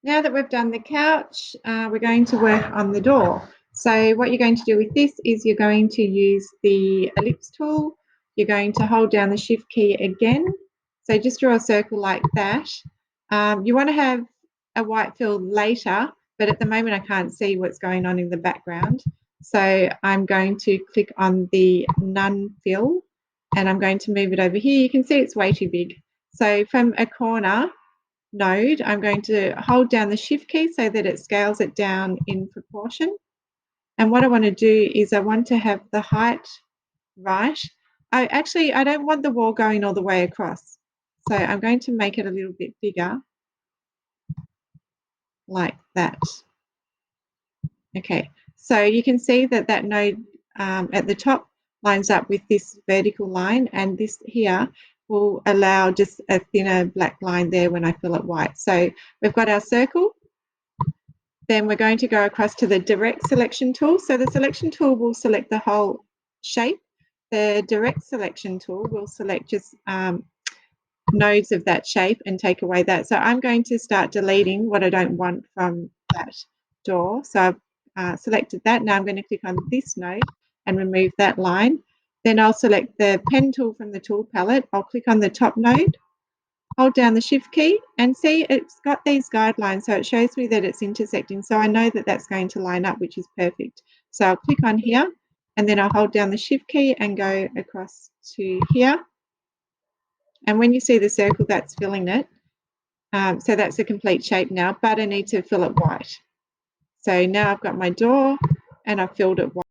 Now that we've done the couch, we're going to work on the door. So what you're going to do with this is you're going to use the Ellipse Tool. You're going to hold down the Shift key again. So just draw a circle like that. You want to have a white fill later, but at the moment I can't see what's going on in the background. So I'm going to click on the None Fill, and I'm going to move it over here. You can see it's way too big. So from a corner node, I'm going to hold down the Shift key so that it scales it down in proportion. And what I want to do is I want to have the height right. I don't want the wall going all the way across. So I'm going to make it a little bit bigger, like that. Okay, so you can see that that node at the top lines up with this vertical line, and this here will allow just a thinner black line there when I fill it white. So we've got our circle. Then we're going to go across to the direct selection tool. So the selection tool will select the whole shape. The direct selection tool will select just nodes of that shape and take away that. So I'm going to start deleting what I don't want from that door. So I've selected that. Now I'm going to click on this node and remove that line. Then I'll select the pen tool from the tool palette. I'll click on the top node, hold down the Shift key, and see it's got these guidelines, so it shows me that it's intersecting. So I know that that's going to line up, which is perfect. So I'll click on here, and then I'll hold down the Shift key and go across to here. And when you see the circle, that's filling it. So that's a complete shape now, but I need to fill it white. So now I've got my door and I've filled it white.